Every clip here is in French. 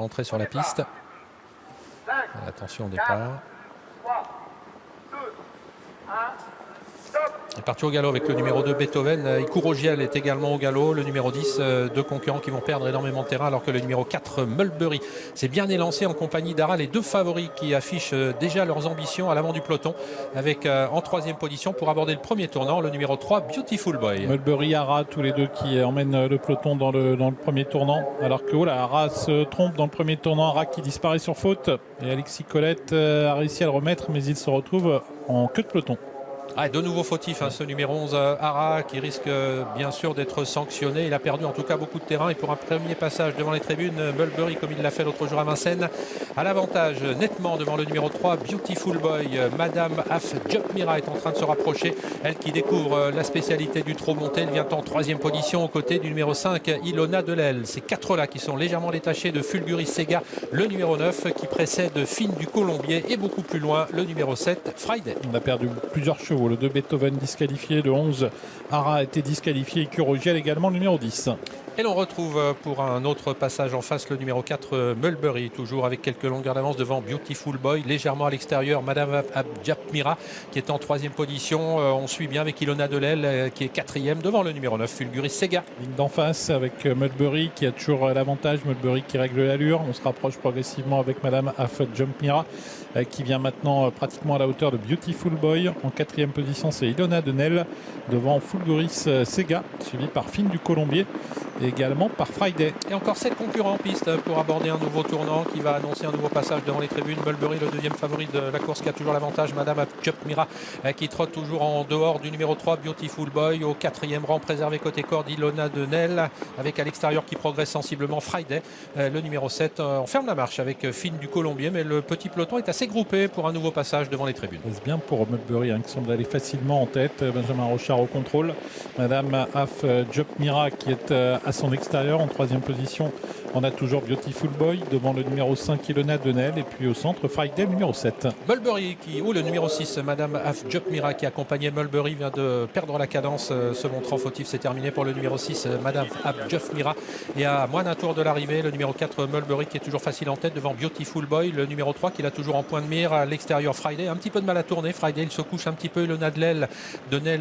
Entrée sur la piste. Attention au départ. Il est parti au galop avec le numéro 2 Beethoven. Ikurogiel est également au galop. Le numéro 10, deux concurrents qui vont perdre énormément de terrain, alors que le numéro 4 Mulberry s'est bien élancé en compagnie d'Ara. Les deux favoris qui affichent déjà leurs ambitions à l'avant du peloton, avec en troisième position pour aborder le premier tournant le numéro 3 Beautiful Boy. Mulberry, Ara, tous les deux qui emmènent le peloton dans le premier tournant, alors que Ara se trompe dans le premier tournant. Ara qui disparaît sur faute, et Alexis Colette a réussi à le remettre, mais il se retrouve en queue de peloton. De nouveau fautif, ce numéro 11 Ara, qui risque bien sûr d'être sanctionné. Il a perdu en tout cas beaucoup de terrain, et pour un premier passage devant les tribunes, Mulberry, comme il l'a fait l'autre jour à Vincennes, à l'avantage nettement devant le numéro 3 Beautiful Boy. Madame Af Jopmira est en train de se rapprocher, elle qui découvre la spécialité du trot monté. Elle vient en troisième position aux côtés du numéro 5 Ilona Delel. Ces quatre-là qui sont légèrement détachés de Fulguris Sega, le numéro 9 qui précède Fine du Colombier, et beaucoup plus loin le numéro 7 Friday. On a perdu plusieurs chevaux. Le 2 Beethoven disqualifié, le 11 Ara a été disqualifié, et Ikurogiel également, le numéro 10. Et l'on retrouve pour un autre passage en face le numéro 4 Mulberry, toujours avec quelques longueurs d'avance devant Beautiful Boy, légèrement à l'extérieur Madame Abjapmira qui est en troisième position. On suit bien avec Ilona Delel qui est quatrième devant le numéro 9 Fulguris Sega. Ligne d'en face avec Mulberry qui a toujours l'avantage, Mulberry qui règle l'allure. On se rapproche progressivement avec Madame Abjapmira qui vient maintenant pratiquement à la hauteur de Beautiful Boy. En quatrième position, c'est Ilona Delel devant Fulguris Sega, suivi par Fine du Colombier et également par Friday. Et encore 7 concurrents en piste pour aborder un nouveau tournant qui va annoncer un nouveau passage devant les tribunes. Mulberry, le deuxième favori de la course, qui a toujours l'avantage. Madame Abjapmira qui trotte toujours en dehors du numéro 3 Beautiful Boy. Au quatrième rang, préservé côté corde, Ilona Delel, avec à l'extérieur qui progresse sensiblement Friday. Le numéro 7 on ferme la marche avec Fine du Colombier, mais le petit peloton est assez groupé pour un nouveau passage devant les tribunes. C'est bien pour Mulberry qui semble aller facilement en tête. Benjamin Rochard au contrôle. Madame Abjapmira qui est à son extérieur en troisième position. On a toujours Beautiful Boy devant le numéro 5 Ilona Delel, et puis au centre Friday, numéro 7. Mulberry ou le numéro 6 Madame Abjapmira qui accompagnait Mulberry vient de perdre la cadence, se montrant fautif. C'est terminé pour le numéro 6 Madame Abjapmira, et à moins d'un tour de l'arrivée, le numéro 4 Mulberry qui est toujours facile en tête devant Beautiful Boy. Le numéro 3 qui l'a toujours en point de mire à l'extérieur Friday, un petit peu de mal à tourner. Friday, il se couche un petit peu. Ilona Delel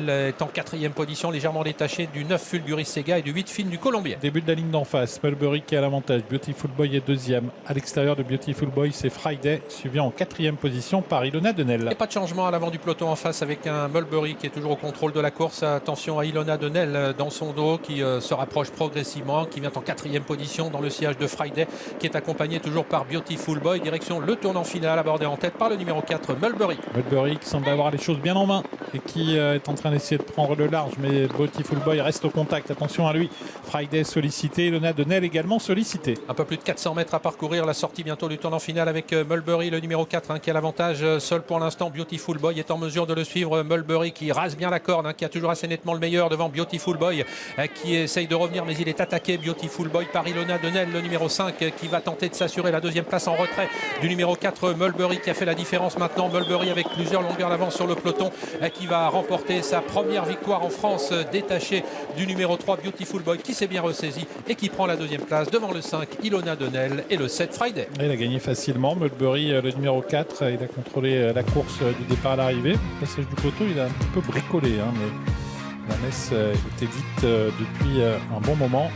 est en quatrième position, légèrement détaché du 9 Fulguris Sega et du 8 Fine du Colombier. Début de la ligne d'en face, Mulberry qui a l'avantage, Beautiful Boy est deuxième. À l'extérieur de Beautiful Boy, c'est Friday, suivi en quatrième position par Ilona Delel. Et pas de changement à l'avant du peloton en face, avec un Mulberry qui est toujours au contrôle de la course. Attention à Ilona Delel dans son dos qui se rapproche progressivement, qui vient en quatrième position dans le sillage de Friday, qui est accompagné toujours par Beautiful Boy. Direction le tournant final, abordé en tête par le numéro 4 Mulberry. Mulberry qui semble avoir les choses bien en main et qui est en train d'essayer de prendre le large, mais Beautiful Boy reste au contact. Attention à lui. Friday sollicité, Ilona Delel également sollicité. Un peu plus de 400 mètres à parcourir, la sortie bientôt du tournant final avec Mulberry, le numéro 4 qui a l'avantage seul pour l'instant. Beautiful Boy est en mesure de le suivre. Mulberry qui rase bien la corde, qui a toujours assez nettement le meilleur devant Beautiful Boy qui essaye de revenir, mais il est attaqué, Beautiful Boy, par Ilona Delel, le numéro 5 qui va tenter de s'assurer la deuxième place en retrait du numéro 4 Mulberry qui a fait la différence maintenant. Mulberry avec plusieurs longueurs d'avance sur le peloton qui va remporter sa première victoire en France, détaché du numéro 3 Beautiful Boy qui s'est bien ressaisi et qui prend la deuxième place devant le 5 Ilona Delel et le 7 Friday. Il a gagné facilement. Mulberry, le numéro 4, il a contrôlé la course du départ à l'arrivée. Le passage du peloton, il a un petit peu bricolé, mais la messe était dite depuis un bon moment.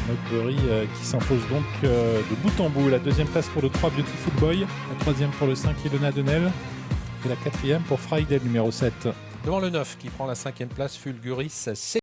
Mulberry qui s'impose donc de bout en bout. La deuxième place pour le 3 Beautiful Boy, la troisième pour le 5 Ilona Delel et la quatrième pour Friday, numéro 7. Devant le 9 qui prend la cinquième place, Fulguris Sega.